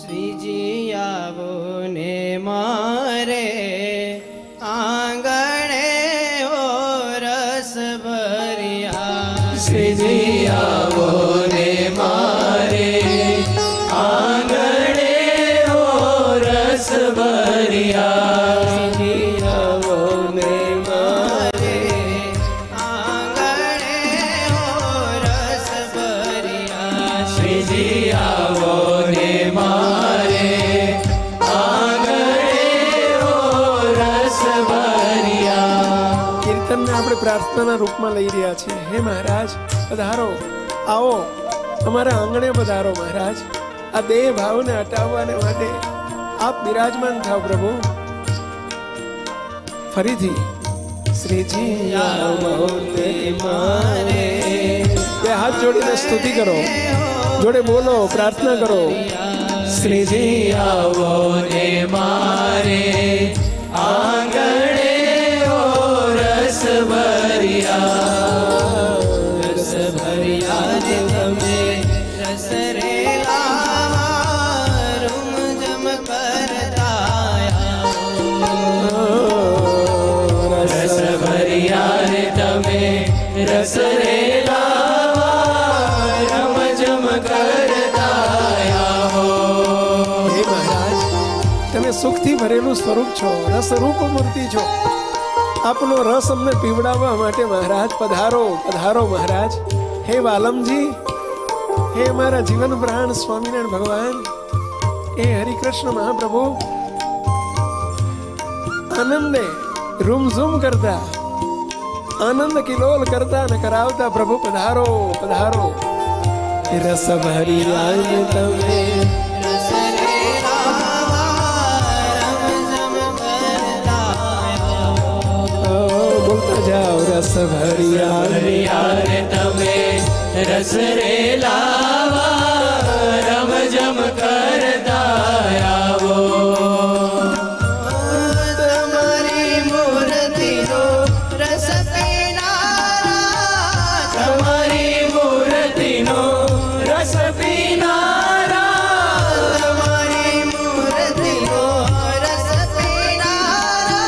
શ્રીજી આવો ને મારે આંગણે ઓ રસ ભર્યા. શ્રીજી આવો ને મારે આંગણે ઓ રસ ભર્યા. શ્રીજી આવો ને મારે આંગણે ઓ રસ ભર્યા. શ્રીજી આવો ને મારે આંગણે ઓ રસ ભર્યા. કીર્તનને આપણે પ્રાર્થનાના રૂપમાં લઈ રહ્યા છીએ. હે મહારાજ પધારો, આવો અમારા આંગણે પધારો મહારાજ. આ દેહ ભાવને હટાવવાને માટે આપ બિરાજમાન થાવ પ્રભુ. ફરીથી શ્રીજી આવો ને મારે. બે હાથ જોડીને સ્તુતિ કરો, જોડે બોલો, પ્રાર્થના કરો. શ્રીજી આવો ને મારે આંગણે ઓ રસ ભર્યા. રસ ભર્યા ને તમે રસ રેલા રૂમ જમ કરતા. રસ ભર્યા રે તમે રસ રેલા રમ જમ કરતા આવો. હે મહારાજ, તમે સુખથી ભરેલું સ્વરૂપ છો, રસરૂપ મૂર્તિ છો. આપનો રસ અમને પીવડાવવા માટે મહારાજ પધારો, પધારો મહારાજ. હે વાલમજી, હે મારા જીવન પ્રાણ સ્વામિનારાયણ ભગવાન, હે હરિકૃષ્ણ મહાપ્રભુ, આનંદે રૂમઝૂમ કરતા, આનંદ કિલોલ કરતા ને કરાવતા પ્રભુ પધારો, પધારો. રસ ભરી આય તમે રસ રેલા રમ જમ કરતા. બોલતા જાઓ. રસ ભરી આય ભર્યા રે તમે રસ રેલા રમ જમ કરતા આવો. તમારી મૂર્તિનો રસ પીનારા. તમારી મૂર્તિનો રસ પીનારા. તમારી મૂર્તિનો રસ પીનારા.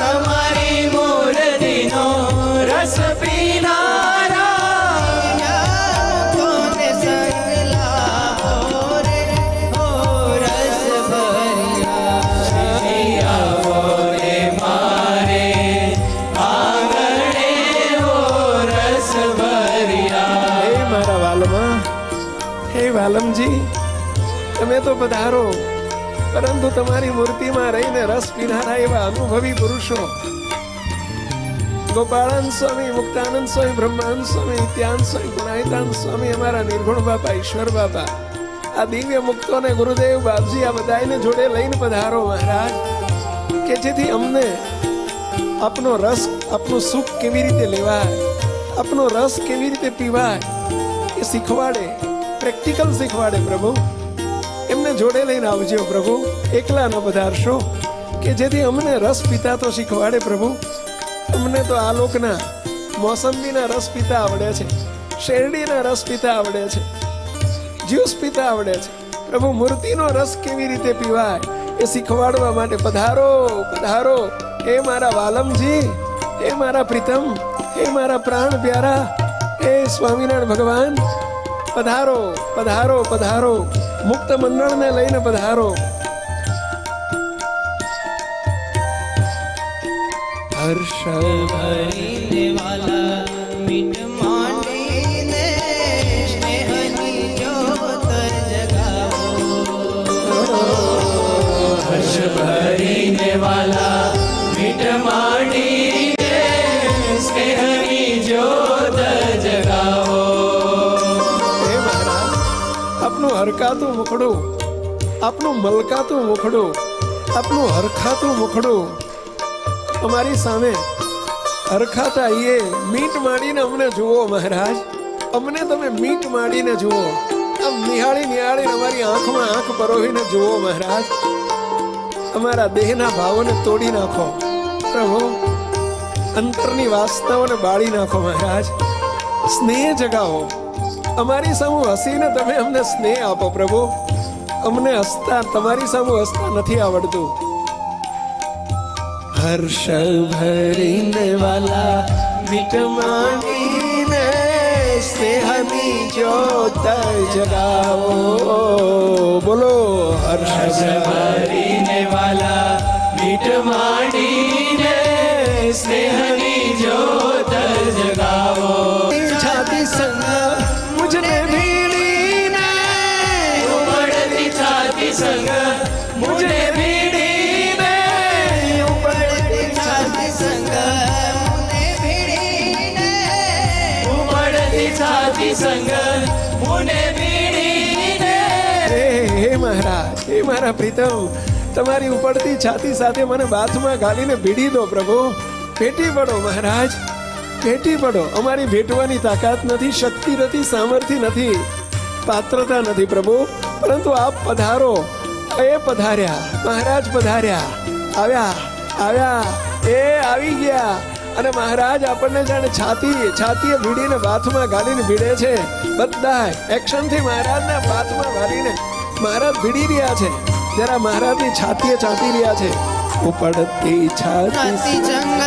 તમારી મૂર્તિનો રસ પીનારા. કોને સંગલાવો રે ઓ રસ ભર્યા. શ્રી આવો રે મારે આંગણે ઓ રસ ભર્યા. હે મારા વાલમાં, હે વાલમજી, તમે તો પધારો, પરંતુ તમારી મૂર્તિમાં રહીને રસ પીનારા એવા અનુભવી પુરુષો ગોપાળાન સ્વામી, મુક્તાનંદ સ્વામી, બ્રહ્માનંદ સ્વામી, નિત્યાનંદ સ્વામી, ગુણાયતાનંદ સ્વામી, અમારા નિર્ગુણ બાપા, ઈશ્વર બાપા, આ દિવ્ય મુક્તોને ગુરુદેવ બાપજી આ બધાને જોડે લઈને પધારો મહારાજ, કે જેથી અમને આપનો રસ, આપનું સુખ કેવી રીતે લેવાય, આપનો રસ કેવી રીતે પીવાય એ શીખવાડે, પ્રેક્ટિકલ શીખવાડે પ્રભુ. એમને જોડે લઈને આવજો પ્રભુ, એકલા ન પધારશો, કે જેથી અમને રસ પીતા તો શીખવાડે પ્રભુ. અમને તો આ લોકના મોસંબીના રસ પીતા આવડે છે, શેરડીના રસ પીતા આવડે છે, જ્યુસ પીતા આવડે છે. પ્રભુ મૂર્તિનો રસ કેવી રીતે પીવાય એ શીખવાડવા માટે પધારો, પધારો. હે મારા વાલમજી, હે મારા પ્રીતમ, હે મારા પ્રાણ પ્યારા, હે સ્વામિનારાયણ ભગવાન, પધારો, પધારો, પધારો. મુક્ત મંડળને લઈને પધારો. હર્ષ ભરીને વાલા મીઠ માંડીને સ્નેહની જ્યોત જગાવો. હર્ષ ભરીને વાલા મીઠ માંડીને સ્નેહની જ્યોત જગાવો. હે મહારાજ, આપનું હરકાતું મુખડું, આપનું મલકાતું મુખડું, આપનું હરખાતું મુખડું અમારી સામે હરખાતા આઈએ મીટ માંડીને અમને જુઓ મહારાજ. અમને તમે મીટ માંડીને જુઓ, આમ નિહાળી નિહાળીને અમારી આંખમાં આંખ પરોવીને જુઓ મહારાજ. અમારા દેહના ભાવોને તોડી નાખો પ્રભુ, અંતરની વાસનાઓને બાળી નાખો મહારાજ. સ્નેહ જગાવો અમારી સામે, હસીને તમે અમને સ્નેહ આપો પ્રભુ. અમને હસતા તમારી સામે હસતા નથી આવડતું. હર્ષ ભરીને વાલા મીઠ માંડીને સ્નેહની જ્યોત જગાવો. બોલો હર્ષ ભરીને વાલા મીઠ માંડીને સ્નેહની જ્યોત જગાવો. છાતી સંગ મુજને ભીડીને ઉમળતી છાતી સંગ મુજને ભીડીને ઉપડતી છાતી સંગ મુને ભીડીને ઉમળતી છાતી સંગ મુને ભીડીને. હે મહારાજ, હે મારા પ્રીતમ, તમારી ઉપડતી છાતી સાથે મને બાથમાં ઘાલીને ભીડી દો પ્રભુ. ભેટી પડો મહારાજ, ભેટી પડો. અમારી ભેટવાની તાકાત નથી, શક્તિ નથી, સામર્થ્ય નથી, પાત્રતા નથી પ્રભુ, પરંતુ આપ પધારો. એ પધાર્યા, મહારાજ પધાર્યા, આવ્યા આવ્યા, એ આવી ગયા. અને મહારાજ આપણને જાણે છાતીએ ભીડીને બાથમાં ઘાલીને ભીડે છે. બધા એક્શનથી મહારાજના બાથમાં ઘાલીને મહારાજ ભીડી રહ્યા છે. જરા મહારાજની છાતીએ ચાંપી રહ્યા છે. ઉપડતી છાતી છાતી સંગ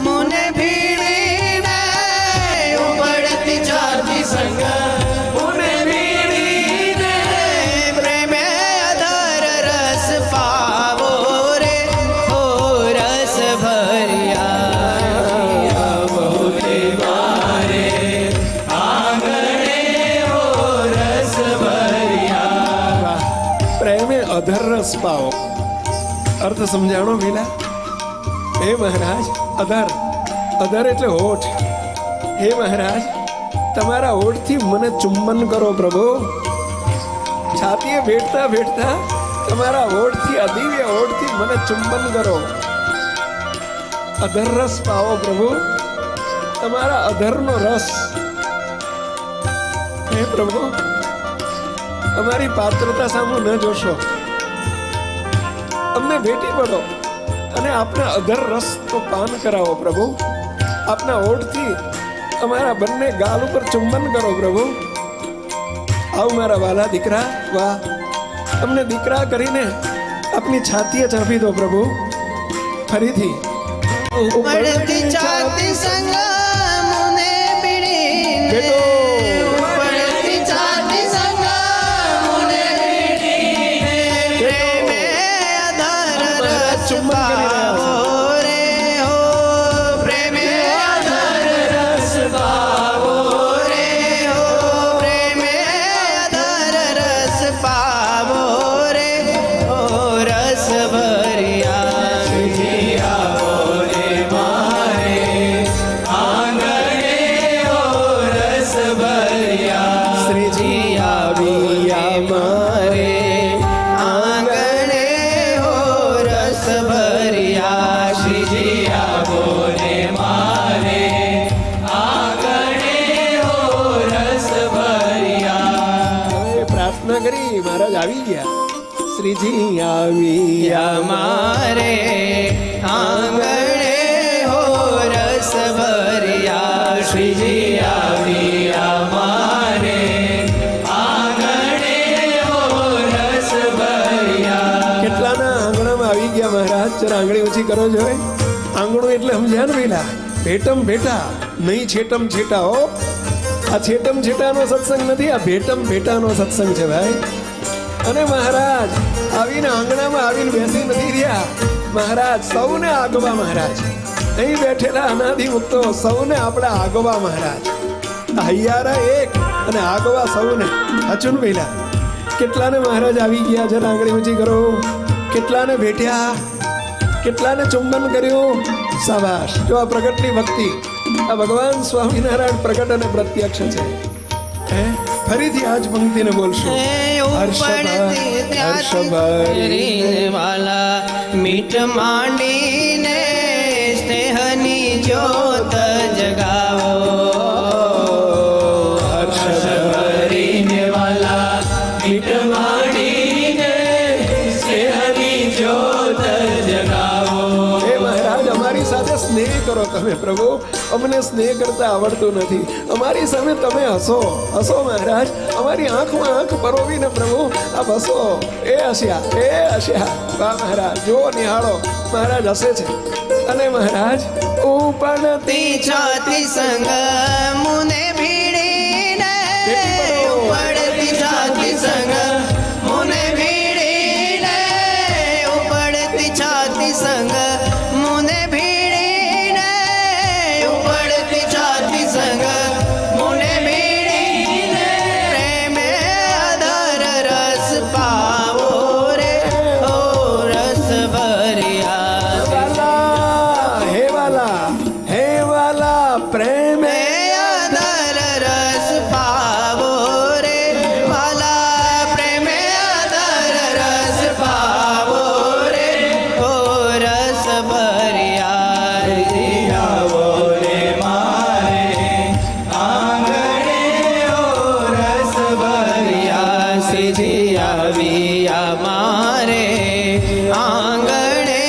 મુને ભીડીને ઉપડતી છાતી સંગ મુને ભીડીને પ્રેમે અધર રસ પાવો રે ઓ રસ ભર્યા. બોલે મારે આંગણે હો રસ ભર્યા. પ્રેમે અધર રસ પાવો. અર્થ સમજાણો મીલા? હે મહારાજ, અધર એટલે હોઠ. હે મહારાજ, તમારા હોઠથી મને ચુંબન કરો પ્રભુ. છાતીએ ભેટતા ભેટતા તમારા હોઠથી, અદિવ્ય હોઠથી મને ચુંબન કરો. અધર રસ પાવો પ્રભુ, તમારા અધરનો રસ. હે પ્રભુ, અમારી પાત્રતા સામુ ન જોશો, અમને ભેટી પડો અને આપના અધર રસ તો પાન કરાવો પ્રભુ. આપના હોઠથી અમારા બંને ગાલ ઉપર ચુંબન કરો પ્રભુ. આવ મારા વાલા દીકરા, વાહ, અમને દીકરા કરીને આપની છાતીએ ચાંપી દો પ્રભુ. ફરીથી ઉપડતી છાતી સંગ મુને ભીડીને બેટો. ઉપડતી છાતી સંગ મુને ભીડીને પ્રેમે અધર રસ પાવો રે હો પ્રેમે અધર રસ પાવો રે હો પ્રેમે અધર રસ પાવો રે હો રસ ભર્યા. બોલે મારે આંગણે હો રસ ભર્યા. શ્રીજી આવ્યા મારે આંગણે હો રસ ભર્યા. શ્રીજી બોલે મારે આંગણે હો રસ ભર્યા. હવે પ્રાર્થના કરી, મહારાજ આવી ગયા. શ્રીજી આવ્યા અમારે આંગણે હો રસ ભર્યા. શ્રીજી આવ્યા મારે આંગણે હો રસ ભર્યા. કેટલાના આંગણામાં આવી ગયા મહારાજ? જરા આંગળી ઊંચી કરો જોઈ. આંગણું એટલે સમજ્યા ને પેલા? ભેટમ ભેટા, નહીં છેટમ છેટા. હો, આ છેટમ છેટાનો સત્સંગ નથી, આ ભેટમ ભેટાનો સત્સંગ છે ભાઈ. અને મહારાજ આવીને આંગણામાં આવીને બેસી નથી રહ્યા. મહારાજ સૌને આગવા, મહારાજ અહીં બેઠેલા અનાદિ મુક્તો સૌને આપણા આગવા મહારાજ. હૈયારા એક અને આગવા સૌને. અચુન પેલા કેટલાને મહારાજ આવી ગયા? જરા આંગળી ઊંચી કરો. કેટલાને ભેટ્યા, કેટલાને ચુંબન કર્યું. શાબાશ. જો આ પ્રગટની ભક્તિ, આ ભગવાન સ્વામિનારાયણ પ્રગટ અને પ્રત્યક્ષ છે. હે, ફરીથી આજ પંક્તિને બોલશું. હર્ષ ભરીને વાલા મીઠ માંડીને સ્નેહની જ્યોત જગાવો. હર્ષ ભરીને વાલા મીઠ માંડીને સ્નેહની જ્યોત જગાવો. હે મહારાજ, અમારી સાથે સ્નેહ કરો તમે પ્રભુ. અમને સ્નેહ કરતા આવડતું નથી. અમારી સામે તમે હસો હસો મહારાજ, અમારી આંખમાં આંખ પરોવીને પ્રભુ આપ હસો. એ હસ્યા વાહ મહારાજ, જો નિહાળો મહારાજ હસે છે. અને મહારાજ ઉપડતી છાતી સંગ મુને ભીડીને, ઉપડતી છાતી સંગ મુને ભીડીને, ઉપડતી છાતી સંગ મુને ભીડીને, ઉપડતી છાતી સંગ મુને ભીડીને, પ્રેમે આધાર રસ પાવો રે, ઓ રસ ભર્યા પ્રેમે આધાર રસ પાવો રે વાલા, પ્રેમે આધાર રસ પાવો રે, ઓ રસ ભર્યા આવો રે મારે આંગણે ઓ રસ ભર્યા. શ્રીજી આવી અમારે આંગણે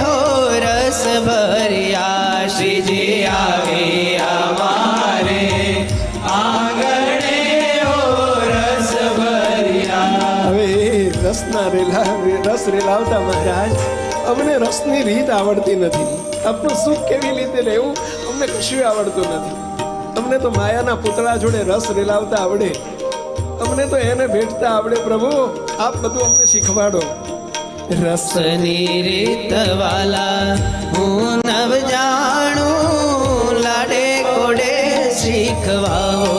હો રસ ભર્યા. શ્રીજી આવી અમારે આંગણે ઓ રસ ભર્યા. હવે રસ રેલાવતા મહારાજ, અમને રસની રીત આવડતી નથી. આપનું સુખ કેવી રીતે રહેવું અમને કશું આવડતું નથી. અમને તો માયાના પૂતળા જોડે રસ રેલાવતા આવડે, અમને તો એને ભેટતા આવડે. પ્રભુ આપ બધું અમને શીખવાડો. રસની રીત વાલા હું નવ જાણું, લાડે કોડે શીખવાઓ.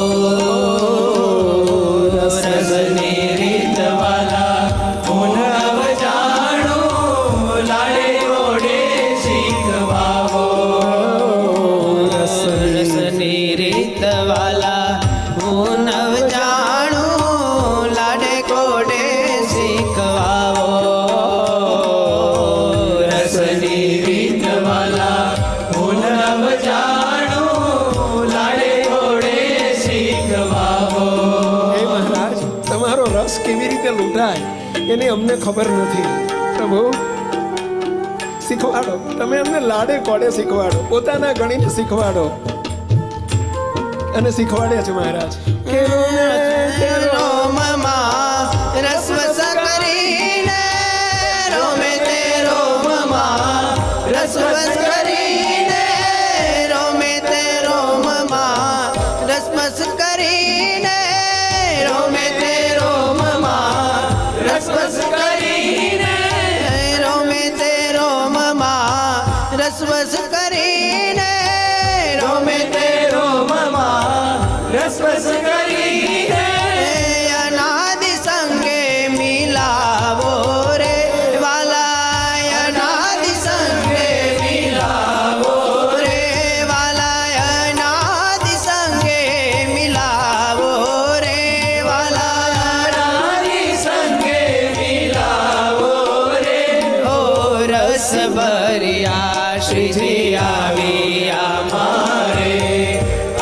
રસની રીત વાલા હું નવ જાણું, લાડે ઘોડે શીખવાવો. રસની રીત વાલા હું નવ જાણું, લાડે કોડે શીખવાઓ. રસની રીત વાલા હું નવ જાણું, લાડે ઘોડે શીખવાવો. હે મહારાજ, તમારો રસ કેવી રીતે લૂંટાય એની અમને ખબર નથી. પ્રભુ શીખવાડો, તમે અમને લાડે કોડે શીખવાડો, પોતાના ગણીને શીખવાડો. અને શીખવાડ્યા છે મહારાજ કે રોમમાં રસવસ કરીને, રોમે તે રોમમાં રસવસ કરીને, રોમે તે રોમમાં રસવસ કરીને, રોમે તે રોમમાં રસવસ કરીને, રોમે તે રોમમાં રસવસ કરીને, રોમે તે રોમમાં રસવસ કરીને અનાદિ સંગે મિલાવો રે વાલા, અનાદિ સંગે મિલાવો રે વાલા, અનાદિ સંગે મિલાવો રે વાલા, રાની સંગે મિલાવો રે. ઓ રસ ભર્યા. શ્રીજી આવી અમારે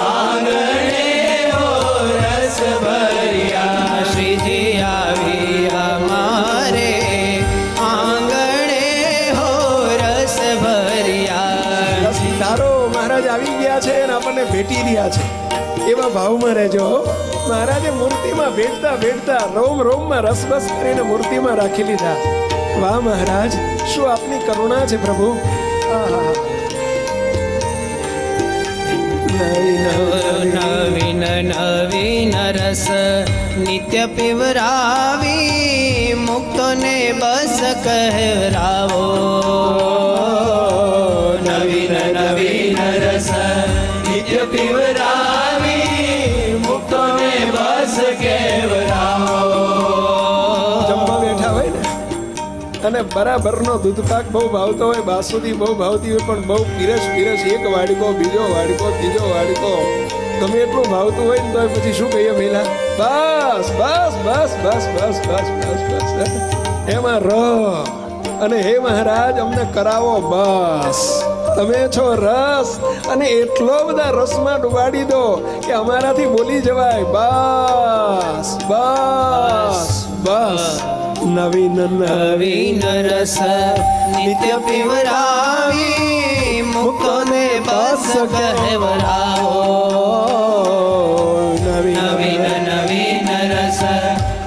આંગણે ઓ રસ ભર્યા. શ્રીજી આવી અમારે આંગણે હો રસ ભર્યા. તારો મહારાજ આવી ગયા છે અને આપણને ભેટી રહ્યા છે એવા ભાવમાં રહેજો. મહારાજે મૂર્તિમાં ભેટતા ભેટતા રોમ રોમમાં રસબસ કરીને મૂર્તિમાં રાખી લીધા. વાહ મહારાજ, શું આપની કરુણા છે પ્રભુ. આહા. નવીન નવીન રસ નિત્ય પીવરાવી, મુક્તોને બસ કહેવરાવો. નવીન નવીન રસ નિત્ય પીવરાવી, મુક્તોને બસ કેવરાવો. જમવા બેઠા હોય ને અને બરાબરનો દૂધપાક બહુ ભાવતો હોય, બાસુદી બહુ ભાવતી હોય, પણ બહુ પીરસ એક વાડકો, બીજો વાડકો, ત્રીજો વાડકો, ગમે એટલું ભાવતું હોય ને તો પછી શું કહીએ પહેલા, બસ બસ બસ બસ બસ બસ બસ બસ એમાં રહો. અને હે મહારાજ, અમને કરાવો બસ. તમે છો રસ, અને એટલો બધા રસમાં ડુબાડી દો કે અમારાથી બોલી જવાય બસ બસ બસ. નવીન નવીન રસ નિત્ય પીવરાવી, મુક્તોને બસ કહેવરાવો નવીન નવીન નવીન રસ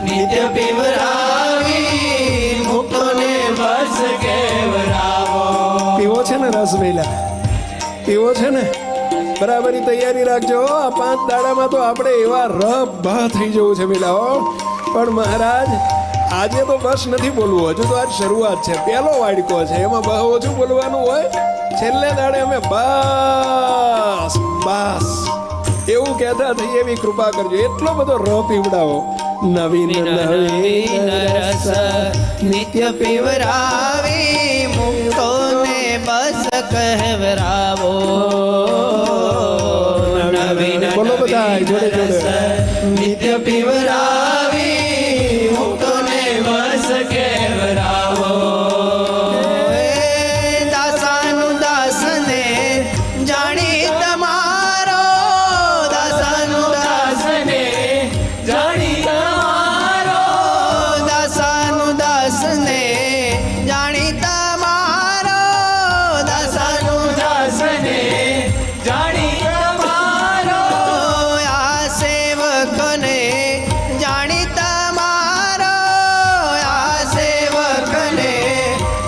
નિત્ય પીવરાવી મુક્તોને બસ કેવરાવો પીવો છે ને રસ વેલા પીવો છે ને બરાબરની તૈયારી રાખજો આ 5 દાડામાં તો આપણે એવા રબ્બા થઈ જવું છે વેલા હો પણ મહારાજ આજે તો બસ નથી બોલવું હજુ તો આજ શરૂઆત છે પહેલો વાડકો છે એમાં બહુ ઓછું બોલવાનું હોય છેલ્લે દાડે અમે બસ બસ એવું કહેતા થઈ એવી કૃપા કરજો એટલો બધો ર પીવડાવો નવીન નવીન રસ નિત્ય પીવરાવી મુક્તોને બસ કહેવરાવો નવીન બોલો બધા જોડે જોડે નિત્ય પીવરાવી મુક્તોને બસ કેવરાવો દાસાનું દાસને જાણી તમારો દાસાનું દાસને જાણી તમારો દાસાનું દાસને જાણી તમારો દાસાનું દાસને જાણી તમારો આ સેવકને જાણી તમારો આ સેવકને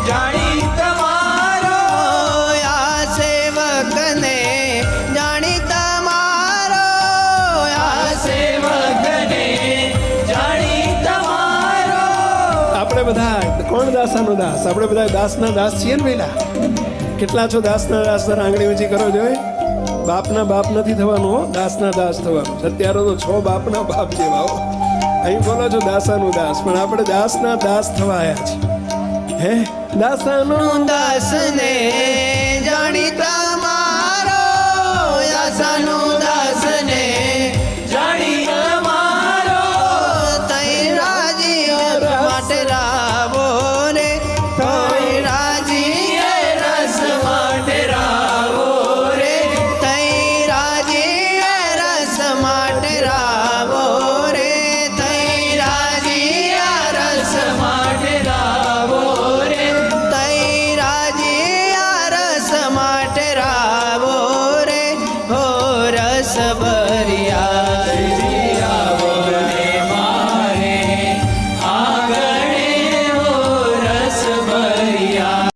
જાણી તમારો આ સેવકને જાણી તમારો આ સેવકને જાણી તમારો આપણે બધા કોણ દાસાનો દાસ આપણે બધા દાસના દાસ છીએ ને પેલા કેટલા છો દાસના દાસ આંગળી ઊંચી કરો જોઈ બાપના બાપ નથી થવાનું હો દાસના દાસ થવાનું અત્યારે તો છો બાપના બાપ જેવા હો અહીં બોલો છો દાસાનું દાસ પણ આપણે દાસના દાસ થવા આવ્યા છીએ હે દાસાનું દાસને જાણી તમારો દાસાનું દાસને જાણી તમારો તઈ રાજી માટે રાવો રે તઈ રાજી રસ માટે રાવો રે તઈ રાજી રસ માટે રાવો રે તઈ રાજી રસ માટે રાવો રે તઈ રાજી રસ માટે રાવો રે હો રસ ભર્યા રાવો રે મારે આંગણે હો રસ ભર્યા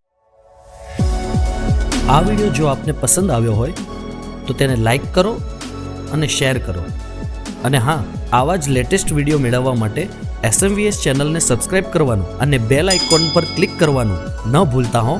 આ વિડીયો જો આપને પસંદ આવ્યો હોય તો તેને લાઈક કરો અને શેર કરો અને હા આવા જ લેટેસ્ટ વિડીયો મેળવવા માટે SMVS ચેનલને સબસ્ક્રાઇબ કરવાનું અને બેલ આઇકોન પર ક્લિક કરવાનું ન ભૂલતા હો.